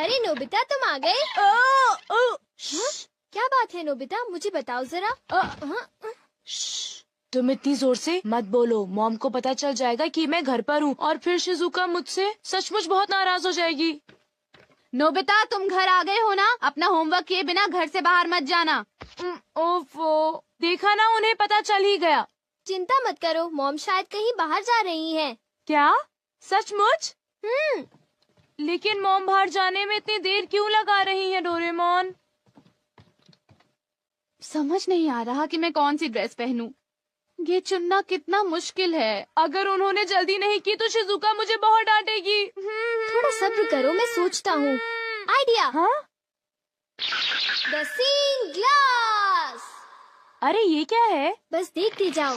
अरे नोबिता, तुम आ गए? हाँ? क्या बात है नोबिता, मुझे बताओ जरा। तुम इतनी जोर से मत बोलो, मॉम को पता चल जाएगा कि मैं घर पर हूँ और फिर शिजुका मुझसे सचमुच बहुत नाराज हो जाएगी। नोबिता, तुम घर आ गए हो ना? अपना होमवर्क किए बिना घर से बाहर मत जाना। ओफो, देखा ना, उन्हें पता चल ही गया। चिंता मत करो, मॉम शायद कहीं बाहर जा रही हैं। क्या? सचमुच? लेकिन मॉम बाहर जाने में इतनी देर क्यों लगा रही है डोरेमोन? समझ नहीं आ रहा कि मैं कौन सी ड्रेस पहनूं। ये चुनना कितना मुश्किल है। अगर उन्होंने जल्दी नहीं की तो शिजुका मुझे बहुत डांटेगी। थोड़ा सब्र करो, मैं सोचता हूँ। आइडिया। हाँ? The scene glass. अरे ये क्या है? बस देखते जाओ।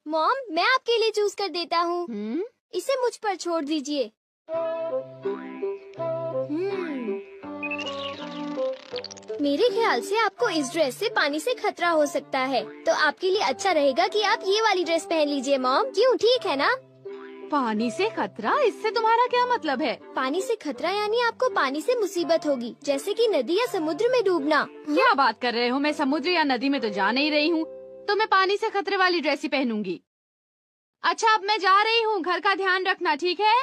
मॉम, मैं आपके लिए चूज कर देता हूँ। इसे मुझ पर छोड़ दीजिए। मेरे ख्याल से आपको इस ड्रेस से पानी से खतरा हो सकता है, तो आपके लिए अच्छा रहेगा कि आप ये वाली ड्रेस पहन लीजिए मॉम। क्यों, ठीक है ना? पानी से खतरा? इससे तुम्हारा क्या मतलब है? पानी से खतरा यानी आपको पानी से मुसीबत होगी, जैसे कि नदी या समुद्र में डूबना। क्या बात कर रहे हो? मैं समुद्र या नदी में तो जा नहीं रही हूँ, तो मैं पानी से खतरे वाली ड्रेस ही पहनूंगी। अच्छा, अब मैं जा रही हूँ, घर का ध्यान रखना, ठीक है?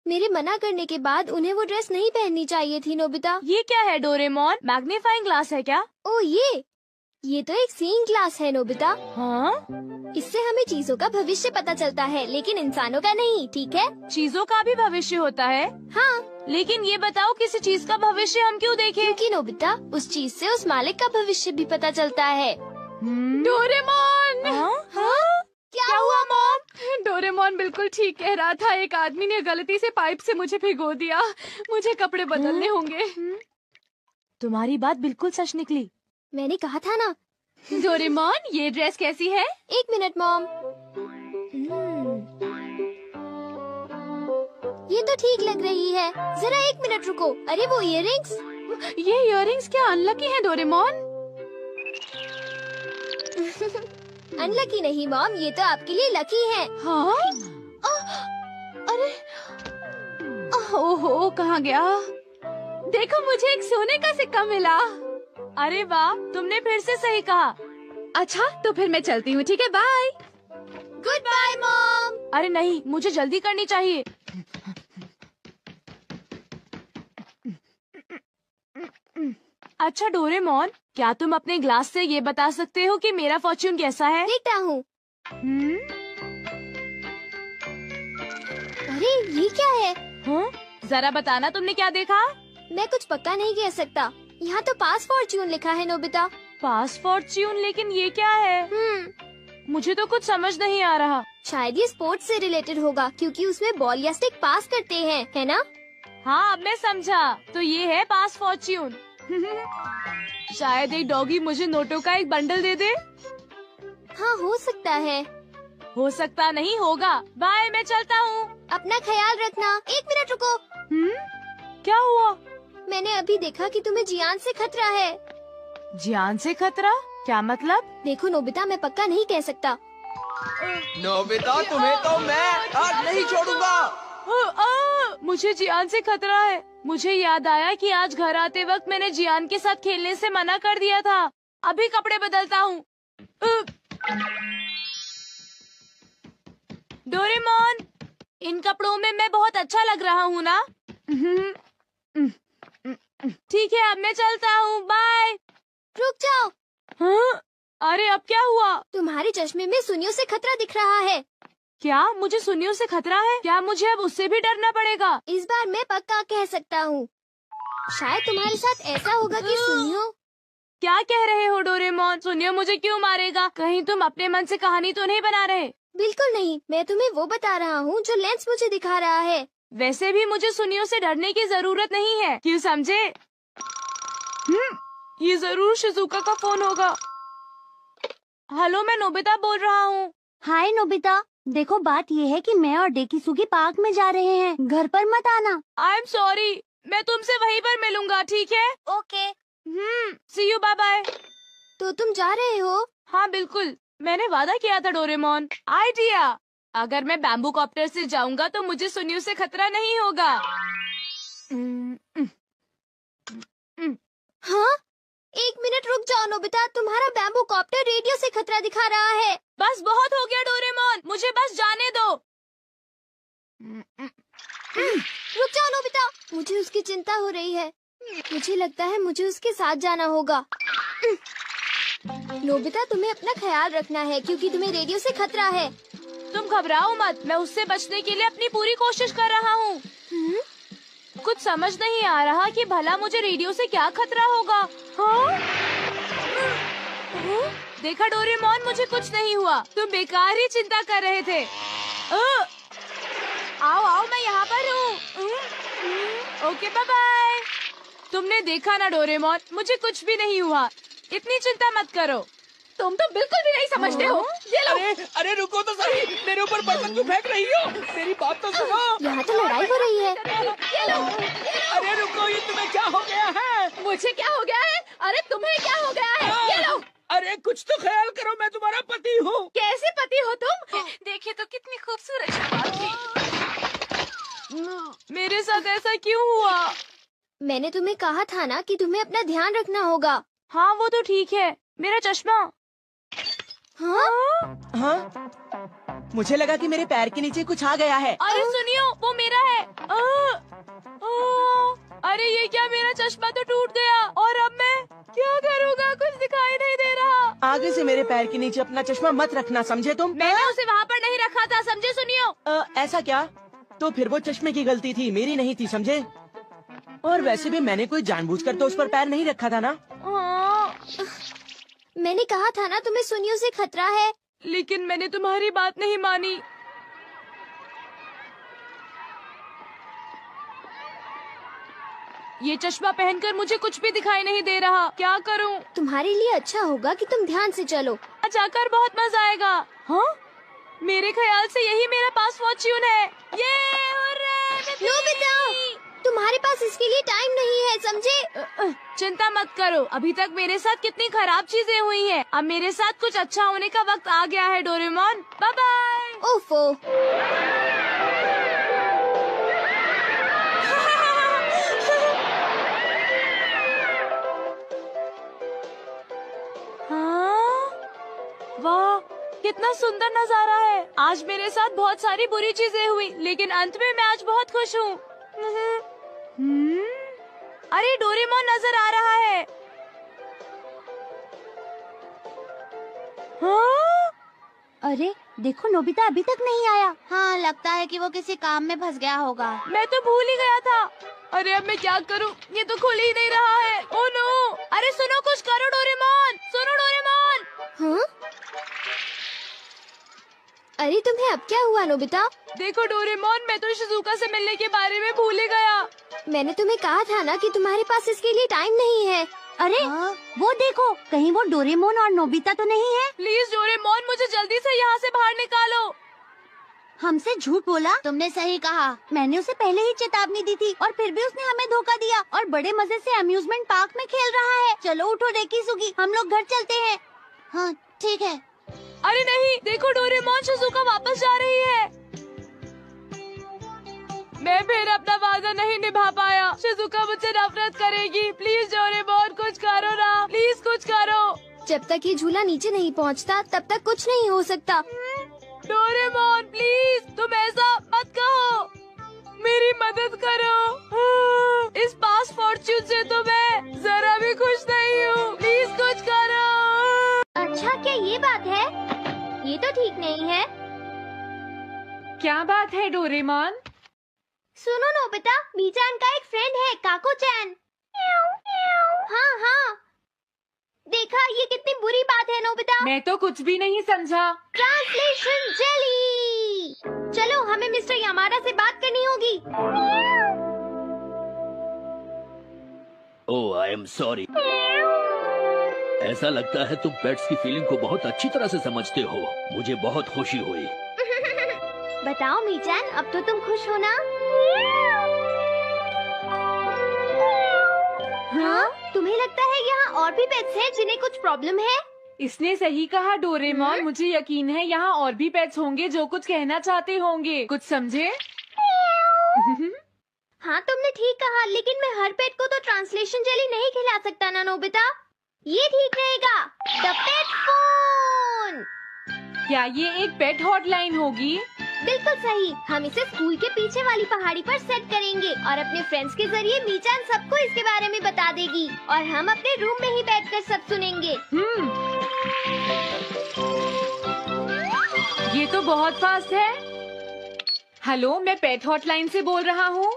मेरे मना करने के बाद उन्हें वो ड्रेस नहीं पहननी चाहिए थी नोबिता। ये क्या है डोरेमोन? मैग्नीफाइंग ग्लास है क्या? ओ ये तो एक सीइंग ग्लास है नोबिता। हाँ? इससे हमें चीजों का भविष्य पता चलता है, लेकिन इंसानों का नहीं, ठीक है? चीजों का भी भविष्य होता है? हाँ। लेकिन ये बताओ, किसी चीज का भविष्य हम क्यों देखें? क्योंकि नोबिता, उस चीज से उस मालिक का भविष्य भी पता चलता है। डोरेमोन! हाँ? क्या हुआ मॉम? डोरेमोन बिल्कुल ठीक कह रहा था। एक आदमी ने गलती से पाइप से मुझे भिगो दिया। मुझे कपड़े बदलने होंगे। तुम्हारी बात बिल्कुल सच निकली। मैंने कहा था ना। डोरेमोन, ये ड्रेस कैसी है? एक मिनट मॉम। ये तो ठीक लग रही है। जरा एक मिनट रुको। अरे वो इयररिंग्स। ये इयररिंग्स क्या अनलकी हैं डोरेमोन? अनलकी नहीं मॉम, ये तो आपके लिए लकी है। हाँ? अरे ओहो, कहाँ गया? देखो, मुझे एक सोने का सिक्का मिला। अरे वाह, तुमने फिर से सही कहा। अच्छा, तो फिर मैं चलती हूँ, ठीक है? बाय। Goodbye mom. अरे नहीं, मुझे जल्दी करनी चाहिए। अच्छा डोरेमोन, क्या तुम अपने ग्लास से ये बता सकते हो कि मेरा फॉर्च्यून कैसा है? देखता हूँ। अरे ये क्या है? हाँ? जरा बताना, तुमने क्या देखा? मैं कुछ पक्का नहीं कह सकता। यहाँ तो पास फॉर्च्यून लिखा है नोबिता। पास फॉर्च्यून? लेकिन ये क्या है? मुझे तो कुछ समझ नहीं आ रहा। शायद ये स्पोर्ट्स से रिलेटेड होगा, क्योंकि उसमें बॉल या स्टिक पास करते हैं, है ना? हाँ, अब मैं समझा। तो ये है पास फॉर्च्यून। शायद एक डॉगी मुझे नोटों का एक बंडल दे दे। हाँ, हो सकता है। हो सकता नहीं, होगा। बाय, मैं चलता हूँ। अपना ख्याल रखना। एक मिनट रुको। क्या हुआ? मैंने अभी देखा कि तुम्हें जियान से खतरा है। जियान से खतरा? क्या मतलब? देखो नोबिता, मैं पक्का नहीं कह सकता। नोबिता, तुम्हें तो मैं आज नहीं छोड़ूंगा। मुझे जियान से खतरा है। मुझे याद आया कि आज घर आते वक्त मैंने जियान के साथ खेलने से मना कर दिया था। अभी कपड़े बदलता हूँ। डोरेमोन, इन कपड़ों में मैं बहुत अच्छा लग रहा हूँ ना? ठीक है, अब मैं चलता हूँ। बाय। रुक जाओ। हाँ? अरे अब क्या हुआ? तुम्हारे चश्मे में सुनियों से खतरा दिख रहा है। क्या मुझे सुनियों से खतरा है? क्या मुझे अब उससे भी डरना पड़ेगा? इस बार मैं पक्का कह सकता हूँ। शायद तुम्हारे साथ ऐसा होगा कि सुनियो। क्या कह रहे हो डोरेमोन? सुनियो मुझे क्यों मारेगा? कहीं तुम अपने मन से कहानी तो नहीं बना रहे? बिल्कुल नहीं, मैं तुम्हें वो बता रहा हूँ जो लेंस मुझे दिखा रहा है। वैसे भी मुझे सुनियों से डरने की जरूरत नहीं है, क्यों समझे? ये जरूर शिजुका का फोन होगा। हेलो, मैं नोबिता बोल रहा हूँ। हाय नोबिता, देखो बात ये है कि मैं और डेकिसुगी पार्क में जा रहे हैं, घर पर मत आना। आई एम सॉरी, मैं तुमसे वहीं पर मिलूंगा, ठीक है? Okay. See you, bye bye. तो तुम जा रहे हो? हाँ बिल्कुल, मैंने वादा किया था डोरेमोन। आइडिया, अगर मैं बैम्बू कॉप्टर से जाऊंगा तो मुझे सुनियों से खतरा नहीं होगा। नोबिता, तुम्हारा बैम्बू कॉप्टर रेडियो से खतरा दिखा रहा है। बस बहुत हो गया डोरेमोन, मुझे बस जाने दो। रुक जाओ नोबिता, मुझे उसकी चिंता हो रही है। मुझे लगता है मुझे उसके साथ जाना होगा। नोबिता, तुम्हें अपना ख्याल रखना है क्योंकि तुम्हें रेडियो से खतरा है। तुम घबराओ मत, मैं उससे बचने के लिए अपनी पूरी कोशिश कर रहा हूँ। कुछ समझ नहीं आ रहा कि भला मुझे रेडियो से क्या खतरा होगा। हाँ? देखा डोरेमोन, मुझे कुछ नहीं हुआ, तुम बेकार ही चिंता कर रहे थे। आओ आओ, मैं यहाँ पर हूँ। Okay bye bye. तुमने देखा ना डोरेमोन, मुझे कुछ भी नहीं हुआ, इतनी चिंता मत करो। तुम तो बिल्कुल भी नहीं समझते हो। ये लो। अरे रुको तो सही, मेरे ऊपर बर्तन क्यों फेंक रही हो? मेरी बात तो सुनो। यहाँ तो लड़ाई हो रही है। ये लो। अरे रुको, ये तुम्हें क्या हो गया है? मुझे क्या हो गया है? अरे तुम्हें क्या हो गया है? ये लो। अरे कुछ तो ख्याल करो, मैं तुम्हारा पति हूँ। कैसे पति हो तुम? देखिए तो कितनी खूबसूरत शबाब थी। मेरे साथ ऐसा क्यों हुआ? मैंने तुम्हें कहा था ना कि तुम्हें अपना ध्यान रखना होगा। हाँ वो तो ठीक है, मेरा चश्मा। हाँ? हाँ? मुझे लगा कि मेरे पैर के नीचे कुछ आ गया है। अरे सुनियो, वो मेरा है। अरे ये क्या, मेरा चश्मा तो टूट गया और अब मैं क्या करूँगा? कुछ दिखाई नहीं दे रहा। आगे से मेरे पैर के नीचे अपना चश्मा मत रखना, समझे तुम? मैंने उसे वहाँ पर नहीं रखा था, समझे सुनियो? ऐसा क्या? तो फिर वो चश्मे की गलती थी, मेरी नहीं थी, समझे? और वैसे भी मैंने कोई जानबूझकर तो उस पर पैर नहीं रखा था ना। मैंने कहा था ना तुम्हें सुनियो से खतरा है। लेकिन मैंने तुम्हारी बात नहीं मानी। ये चश्मा पहनकर मुझे कुछ भी दिखाई नहीं दे रहा, क्या करूं? तुम्हारे लिए अच्छा होगा कि तुम ध्यान से चलो। जाकर बहुत मजा आएगा। हाँ? मेरे ख्याल से यही मेरा पास फॉर्च्यून है। ये नोबिता, तुम्हारे पास इसके लिए टाइम नहीं है, समझे? चिंता मत करो, अभी तक मेरे साथ कितनी खराब चीजें हुई हैं। अब मेरे साथ कुछ अच्छा होने का वक्त आ गया है डोरेमोन। Bye bye. ओफो। हाँ? वाह, कितना सुंदर नजारा है। आज मेरे साथ बहुत सारी बुरी चीजें हुई, लेकिन अंत में मैं आज बहुत खुश हूँ। अरे डोरेमोन नजर आ रहा है। हाँ? अरे देखो, नोबिता अभी तक नहीं आया। हाँ, लगता है कि वो किसी काम में फंस गया होगा। मैं तो भूल ही गया था। अरे अब मैं क्या करूं? ये तो खुल ही नहीं रहा है। Oh no! अरे सुनो, कुछ करो डोरेमोन, सुनो डोरेमोन। हाँ? अरे तुम्हें अब क्या हुआ नोबिता? देखो डोरेमोन, मैं तो शिजुका से मिलने के बारे में भूल ही गया। मैंने तुम्हें कहा था ना कि तुम्हारे पास इसके लिए टाइम नहीं है। अरे वो देखो, कहीं वो डोरेमोन और नोबिता तो नहीं है? प्लीज डोरेमोन, मुझे जल्दी से यहाँ से बाहर निकालो। हमसे झूठ बोला? तुमने सही कहा, मैंने उसे पहले ही चेतावनी दी थी और फिर भी उसने हमें धोखा दिया और बड़े मजे से अम्यूजमेंट पार्क में खेल रहा है। चलो उठो डेकिसुगी, हम लोग घर चलते हैं। हाँ ठीक है। अरे नहीं, देखो डोरेमोन, शिजुका वापस जा रही है। मैं फिर अपना वादा नहीं निभा पाया। शिजुका मुझसे नफरत करेगी। प्लीज डोरेमोन, कुछ करो ना, प्लीज कुछ करो। जब तक ये झूला नीचे नहीं पहुंचता, तब तक कुछ नहीं हो सकता। डोरेमोन प्लीज, तुम ऐसा मत कहो, मेरी मदद करो। इस पास फॉर्च्यून से तो मैं जरा भी खुश नहीं हूँ। प्लीज कुछ करो। अच्छा, क्या ये बात है? ये तो ठीक नहीं है। क्या बात है डोरेमोन? सुनो नोबिता, मीचान का एक फ्रेंड है, काको-चैन। हाँ हाँ, देखा, ये कितनी बुरी बात है नोबिता। मैं तो कुछ भी नहीं समझा। Translation jelly. चलो, हमें मिस्टर यामाडा से बात करनी होगी। ओह, आई एम सॉरी। ऐसा लगता है तुम पेट्स की फीलिंग को बहुत अच्छी तरह से समझते हो। मुझे बहुत खुशी हुई। बताओ मीचान, अब तो तुम खुश हो ना? हाँ? तुम्हें लगता है यहाँ और भी पेट्स हैं जिन्हें कुछ प्रॉब्लम है? इसने सही कहा डोरेमोन, मुझे यकीन है यहाँ और भी पेट्स होंगे जो कुछ कहना चाहते होंगे। कुछ समझे? हाँ तुमने ठीक कहा, लेकिन मैं हर पेट को तो ट्रांसलेशन जेली नहीं खिला सकता ना नोबिता। ये ठीक रहेगा। The pet phone. क्या ये एक पेट हॉटलाइन होगी? बिल्कुल सही। हम इसे स्कूल के पीछे वाली पहाड़ी पर सेट करेंगे और अपने फ्रेंड्स के जरिए मीचान सबको इसके बारे में बता देगी और हम अपने रूम में ही बैठकर सब सुनेंगे। ये तो बहुत फास्ट है। हेलो, मैं पेट हॉटलाइन से बोल रहा हूँ।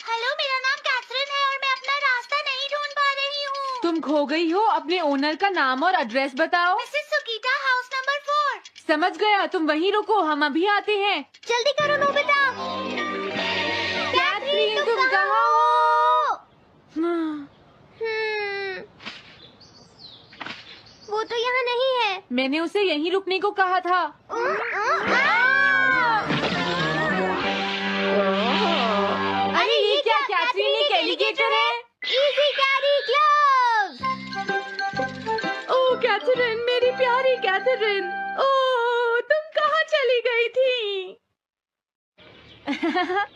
हेलो, मेरा नाम कैथरीन है और मैं अपना रास्ता नहीं ढूंढ पा रही हूँ। तुम खो गई हो, अपने ओनर का नाम और एड्रेस बताओ। मिसेस सुकीटा, हाउस नंबर 4। समझ गया, तुम वहीं रुको, हम अभी आते हैं। जल्दी करो नोबिता। कैथरीन, तुम कहाँ हो? वो तो यहाँ नहीं है। मैंने उसे यहीं रुकने को कहा था। अरे ये क्या, कैथरीन एक एलिगेटर है। Easy carry gloves. Oh Catherine, मेरी प्यारी कैथरीन, ओह तुम कहाँ चली गई थी?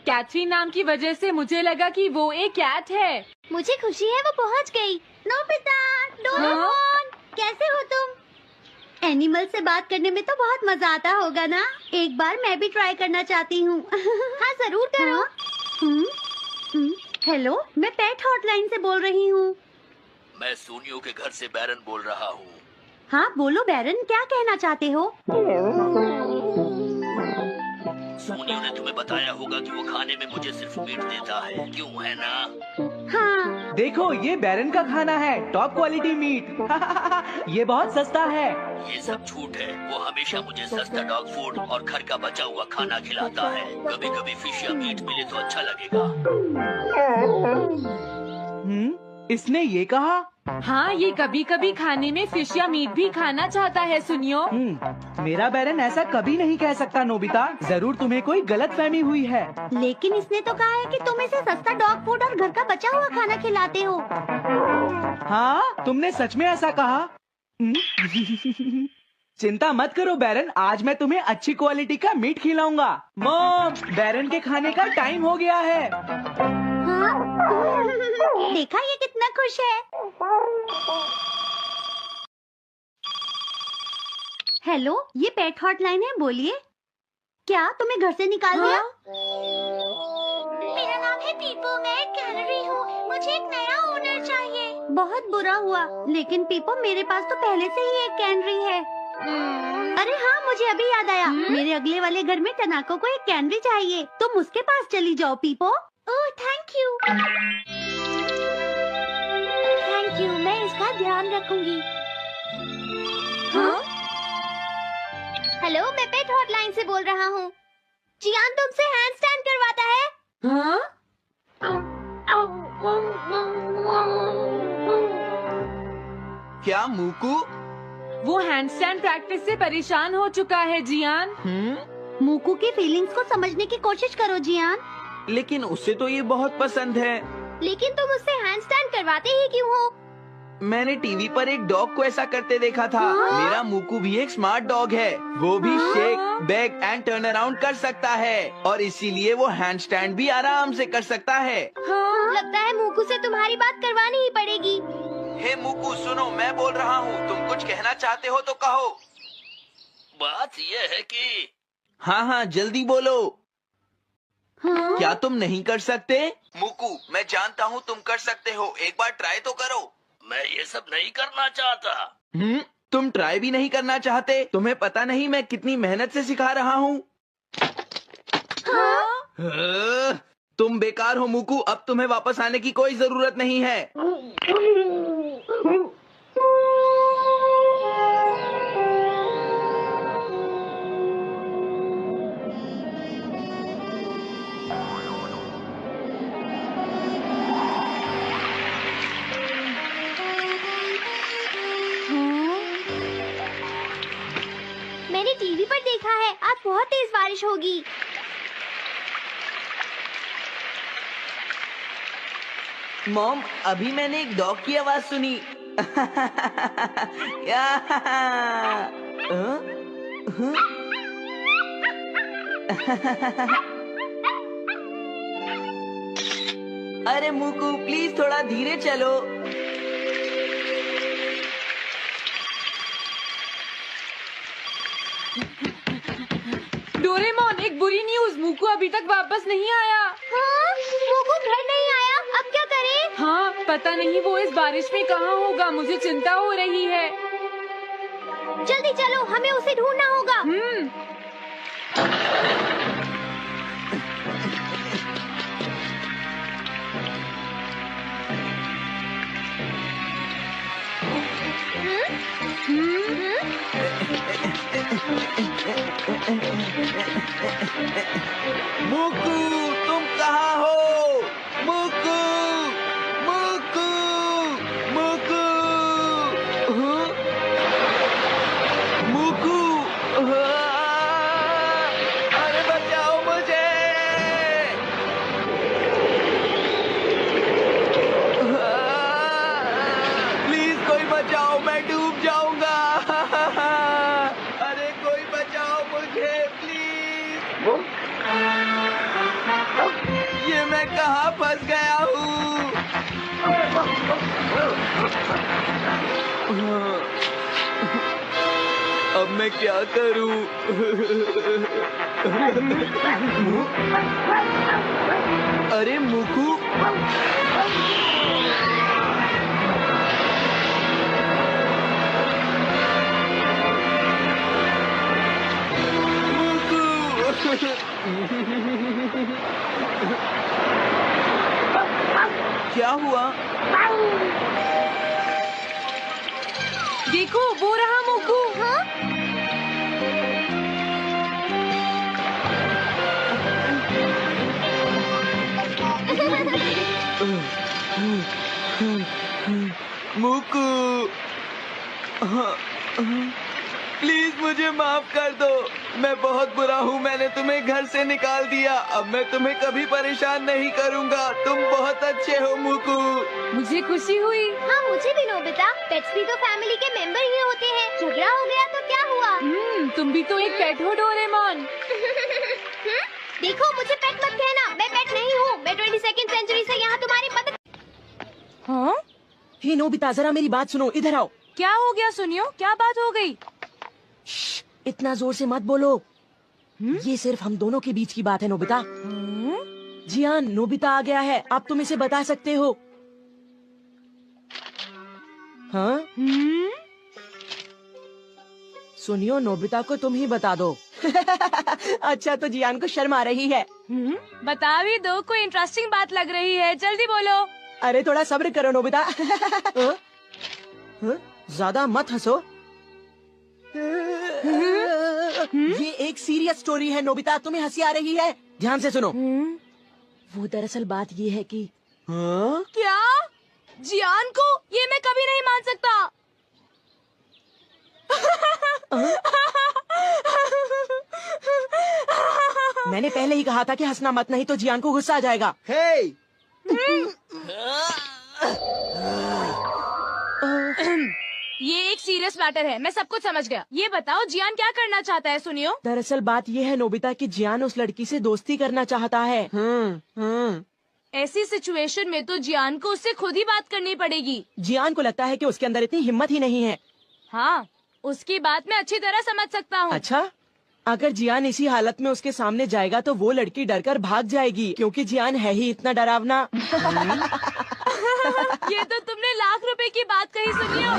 कैथरीन नाम की वजह से मुझे लगा कि वो एक कैट है। मुझे खुशी है वो पहुँच गई। नोबिता, डोरेमोन, कैसे हो तुम? एनिमल से बात करने में तो बहुत मजा आता होगा ना? एक बार मैं भी ट्राई करना चाहती हूँ। हाँ जरूर करो। हेलो, मैं पेट हॉटलाइन से बोल रही हूँ। मैं सोनियो के घर से बैरन बोल रहा हूँ। हाँ बोलो बैरन, क्या कहना चाहते हो? सोनियो ने तुम्हें बताया होगा कि वो खाने में मुझे सिर्फ मीट देता है, क्यों है ना? हाँ। देखो, ये बैरन का खाना है, टॉप क्वालिटी मीट। ये बहुत सस्ता है। ये सब झूठ है। वो हमेशा मुझे सस्ता डॉग फूड और घर का बचा हुआ खाना खिलाता है। कभी कभी फिश या मीट मिले तो अच्छा लगेगा। इसने ये कहा? हाँ, ये कभी कभी खाने में फिश या मीट भी खाना चाहता है। सुनियो, मेरा बैरन ऐसा कभी नहीं कह सकता नोबिता। जरूर तुम्हें कोई गलतफहमी हुई है। लेकिन इसने तो कहा है कि तुम इसे सस्ता डॉग फूड और घर का बचा हुआ खाना खिलाते हो। हाँ, तुमने सच में ऐसा कहा? चिंता मत करो बैरन, आज मैं तुम्हें अच्छी क्वालिटी का मीट खिलाऊंगा। मॉम, बैरन के खाने का टाइम हो गया है। हाँ? देखा, ये कितना खुश है। हेलो, ये पेट हॉटलाइन है, बोलिए। क्या तुम्हें घर से निकाल दिया? मेरा नाम है पीपो, मैं एक कैनरी हूँ। मुझे एक नया ओनर चाहिए। बहुत बुरा हुआ, लेकिन पीपो मेरे पास तो पहले से ही एक कैनरी है। अरे हाँ, मुझे अभी याद आया। मेरे अगले वाले घर में टनाको को एक कैनरी चाहिए। तुम उसके पास चली जाओ पीपो। Oh thank you. Thank you, मैं इसका ध्यान रखूंगी। हाँ? हेलो, मैं पेट हॉटलाइन से बोल रहा हूँ। जियान तुमसे हैंड स्टैंड करवाता है। हाँ? क्या मूकू? वो हैंडस्टैंड प्रैक्टिस से परेशान हो चुका है जियान। मूकू की फीलिंग्स को समझने की कोशिश करो जियान। लेकिन उसे तो ये बहुत पसंद है। लेकिन तुम उससे हैंड स्टैंड करवाते ही क्यों हो? मैंने टीवी पर एक डॉग को ऐसा करते देखा था। मेरा मूकू भी एक स्मार्ट डॉग है। वो भी shake, back and turn around कर सकता है और इसीलिए वो हैंड स्टैंड भी आराम से कर सकता है। लगता है मूकू से तुम्हारी बात करवानी ही पड़ेगी। हे मूकू, सुनो, मैं बोल रहा हूँ। तुम कुछ कहना चाहते हो तो कहो। बात ये है कि हाँ हाँ, जल्दी बोलो। क्या तुम नहीं कर सकते? मूकू, मैं जानता हूँ तुम कर सकते हो। एक बार ट्राई तो करो। मैं ये सब नहीं करना चाहता। तुम ट्राई भी नहीं करना चाहते? तुम्हें पता नहीं मैं कितनी मेहनत से सिखा रहा हूँ। तुम बेकार हो मूकू, अब तुम्हें वापस आने की कोई जरूरत नहीं है। मैंने टीवी पर देखा है आज बहुत तेज बारिश होगी। मॉम, अभी मैंने एक डॉग की आवाज सुनी। अरे मूकू, प्लीज थोड़ा धीरे चलो। डोरेमोन, एक बुरी न्यूज़, मूकू अभी तक वापस नहीं आया। हाँ, मोकू घर नहीं आया, अब क्या करें? हाँ, पता नहीं वो इस बारिश में कहाँ होगा, मुझे चिंता हो रही है। जल्दी चलो, हमें उसे ढूंढना होगा। मुकू, तुम कहाँ हो? मुकू, मुकू, मुकू, हाँ? मुकू, हाँ? अरे बचाओ मुझे! प्लीज कोई बचाओ, मैं डूब जाऊंगा। अरे कोई बचाओ मुझे प्लीज। ये मैं कहाँ फंस गया हूँ? अब मैं क्या करूँ? अरे मुकू, क्या हुआ? देखो, वो रहा मूकू। हाँ? मुकू, प्लीज मुझे माफ कर दो। मैं बहुत बुरा हूँ, मैंने तुम्हें घर से निकाल दिया। अब मैं तुम्हें कभी परेशान नहीं करूँगा। तुम बहुत अच्छे हो मुकू। मुझे खुशी हुई। हाँ, मुझे भी नोबिता। पेट्स भी तो फैमिली के मेंबर ही होते हैं। झगड़ा हो गया तो क्या हुआ? तुम भी तो एक पेट हो डोरेमोन। देखो, मुझे पेट मत कहना, मैं पेट नहीं हूँ। मैं 22वीं सेंचुरी से यहाँ तुम्हारी मदद। हाँ? हे नोबिता, जरा मेरी बात सुनो, इधर आओ। क्या हो गया सुनियो, क्या बात हो गई? श्श, इतना जोर से मत बोलो। ये सिर्फ हम दोनों के बीच की बात है नोबिता। जियान, नोबिता आ गया है, आप तुम इसे बता सकते हो। हाँ? सुनियो, नोबिता को तुम ही बता दो। अच्छा, तो जियान को शर्म आ रही है। बता भी दो, कोई इंटरेस्टिंग बात लग रही है, जल्दी बोलो। अरे थोड़ा सब्र करो नोबिता। ज्यादा मत हंसो। ये एक सीरियस स्टोरी है नोबिता, तुम्हें हंसी आ रही है? ध्यान से सुनो। वो दरअसल बात ये है कि क्या? जियान को? ये मैं कभी नहीं मान सकता। मैंने पहले ही कहा था कि हंसना मत, नहीं तो जियान को गुस्सा आ जाएगा। हे! ये एक सीरियस मैटर है, मैं सब कुछ समझ गया। ये बताओ, जियान क्या करना चाहता है सुनियो? दरअसल बात ये है नोबिता कि जियान उस लड़की से दोस्ती करना चाहता है। ऐसी सिचुएशन में तो जियान को उससे खुद ही बात करनी पड़ेगी। जियान को लगता है कि उसके अंदर इतनी हिम्मत ही नहीं है। हाँ, उसकी बात मैं अच्छी तरह समझ सकता हूँ। अच्छा, अगर जियान इसी हालत में उसके सामने जाएगा तो वो लड़की डरकर भाग जाएगी, क्योंकि जियान है ही इतना डरावना। ये तो तुमने लाख रुपए की बात कही सुनियो।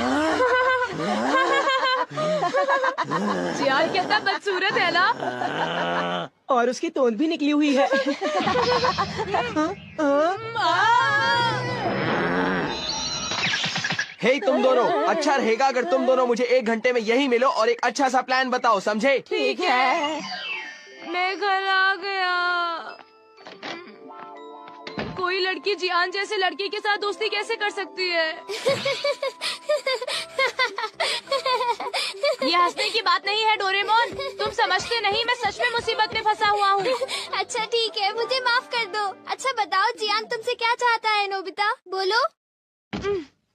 जियान कितना बदसूरत है ना? और उसकी तोंद भी निकली हुई है। हे तुम दोनों, अच्छा रहेगा अगर तुम दोनों मुझे 1 घंटे में यहीं मिलो और एक अच्छा सा प्लान बताओ, समझे? ठीक है। मैं घर आ गया। कोई लड़की जियान जैसे लड़के के साथ दोस्ती कैसे कर सकती है? ये हंसने की बात नहीं है डोरेमोन, तुम समझते नहीं, मैं सच में मुसीबत में फंसा हुआ हूँ। अच्छा ठीक है, मुझे माफ कर दो। अच्छा बताओ, जियान तुमसे क्या चाहता है नोबिता? बोलो।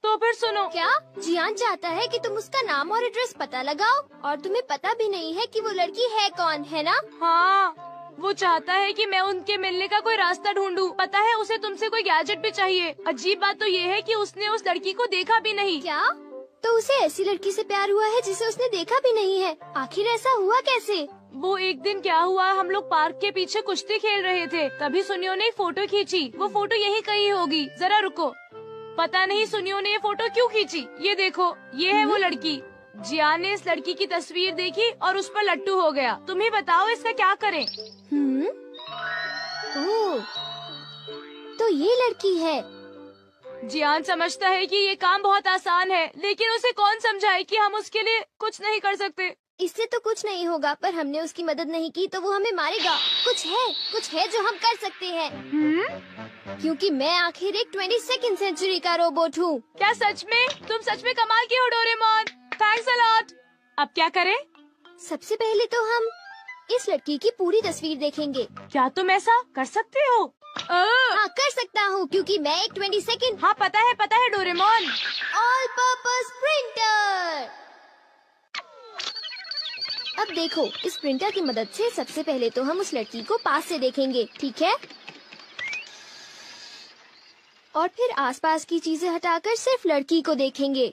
तो फिर सुनो। क्या? जियान चाहता है कि तुम उसका नाम और एड्रेस पता लगाओ, और तुम्हें पता भी नहीं है कि वो लड़की है कौन, है ना? हाँ, वो चाहता है कि मैं उनके मिलने का कोई रास्ता ढूंढूं। पता है, उसे तुमसे कोई गैजेट भी चाहिए। अजीब बात तो ये है कि उसने उस लड़की को देखा भी नहीं। क्या? तो उसे ऐसी लड़की से प्यार हुआ है जिसे उसने देखा भी नहीं है? आखिर ऐसा हुआ कैसे? वो एक दिन क्या हुआ, हम लोग पार्क के पीछे कुश्ती खेल रहे थे, तभी सुनियो ने एक फोटो खींची। वो फोटो यही कहीं होगी, जरा रुको। पता नहीं सुनियो ने ये फोटो क्यों खींची। ये देखो, ये है वो लड़की। जियान ने इस लड़की की तस्वीर देखी और उस पर लट्टू हो गया। तुम ही बताओ इसका क्या करें। ओह, तो ये लड़की है। जियान समझता है कि ये काम बहुत आसान है, लेकिन उसे कौन समझाए कि हम उसके लिए कुछ नहीं कर सकते। इससे तो कुछ नहीं होगा, पर हमने उसकी मदद नहीं की तो वो हमें मारेगा। कुछ है जो हम कर सकते हैं। क्योंकि मैं आखिर एक 22nd सेंचुरी का रोबोट हूँ। क्या सच में? तुम सच में कमाल के हो डोरेमोन। Thanks a lot. अब क्या करें? सबसे पहले तो हम इस लड़की की पूरी तस्वीर देखेंगे। क्या तुम ऐसा कर सकते हो? हाँ, कर सकता हूँ, क्योंकि मैं एक 22nd हाँ पता है डोरेमोन। All purpose printer. अब देखो, इस प्रिंटर की मदद से सबसे पहले तो हम उस लड़की को पास से देखेंगे, ठीक है? और फिर आसपास की चीजें हटाकर सिर्फ लड़की को देखेंगे।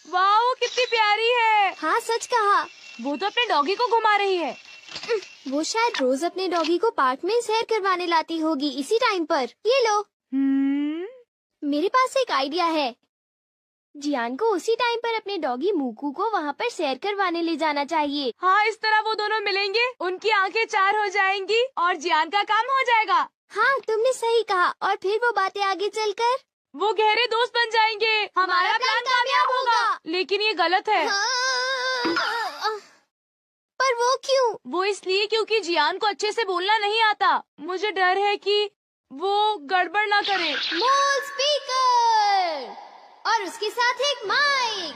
वाओ, कितनी प्यारी है। हाँ, सच कहा। वो तो अपने डॉगी को घुमा रही है। वो शायद रोज अपने डॉगी को पार्क में सैर करवाने लाती होगी इसी टाइम पर। ये लो। मेरे पास एक आइडिया है। जियान को उसी टाइम पर अपने डॉगी मूकू को वहाँ पर सैर करवाने ले जाना चाहिए। हाँ, इस तरह वो दोनों मिलेंगे, उनकी आंखें चार हो जाएंगी और जियान का काम हो जाएगा। हाँ, तुमने सही कहा। और फिर वो बातें आगे चलकर वो गहरे दोस्त बन जाएंगे। हमारा प्लान कामयाब होगा। लेकिन ये गलत है। पर वो क्यों? वो इसलिए क्योंकि जियान को अच्छे से बोलना नहीं आता। मुझे डर है कि वो गड़बड़ ना करे। स्मॉल स्पीकर और उसके साथ एक माइक।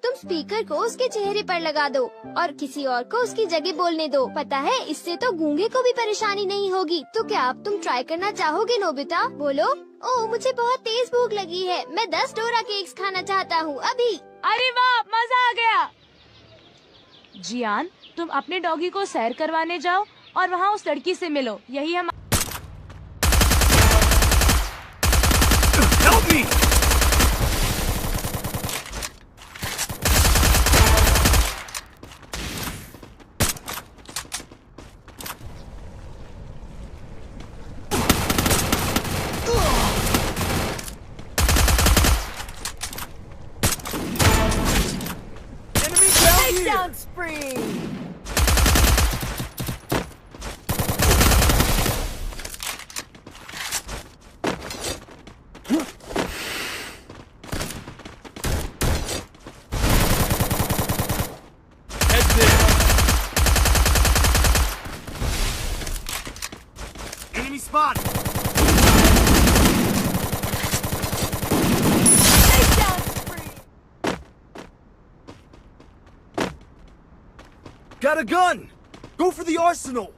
तुम स्पीकर को उसके चेहरे पर लगा दो और किसी और को उसकी जगह बोलने दो। पता है, इससे तो गूंगे को भी परेशानी नहीं होगी। तो क्या अब तुम ट्राई करना चाहोगे नोबिता? बोलो। ओह, मुझे बहुत तेज भूख लगी है। मैं 10 डोरा केक्स खाना चाहता हूँ अभी। अरे वाह, मजा आ गया। जियान, तुम अपने डॉगी को सैर करवाने जाओ और वहाँ उस लड़की से मिलो। यही हम Help me! Enemy down here! Head there! Enemy spotted! Got a gun! Go for the arsenal!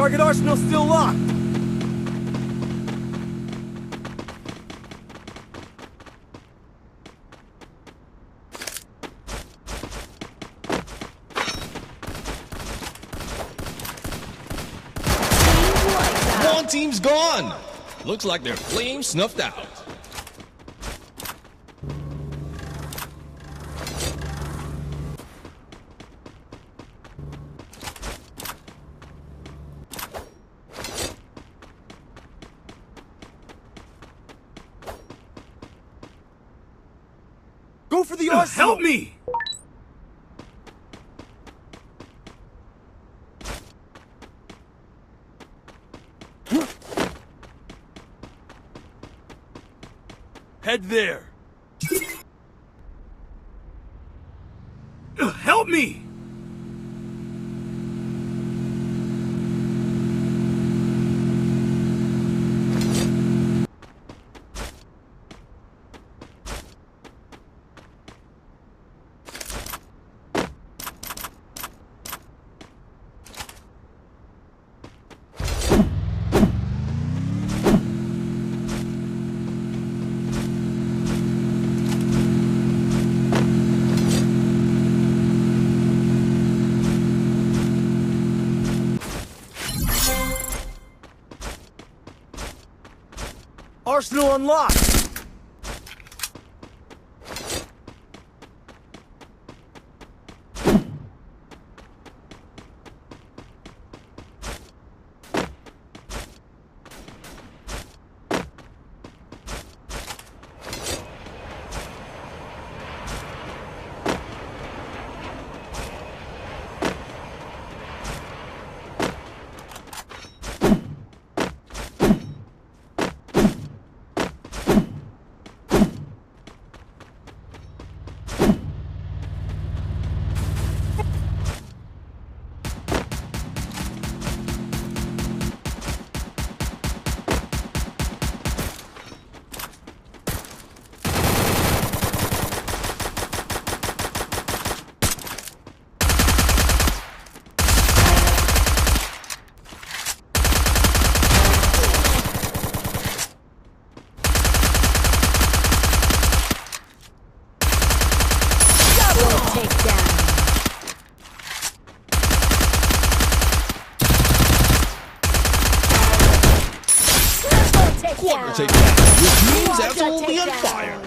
Target arsenal still locked. One team's gone. Looks like their flame snuffed out. Go for the arsenal. Help me. Head there. Help me! Arsenal unlocked! Quadra takedown. Which means absolutely on fire.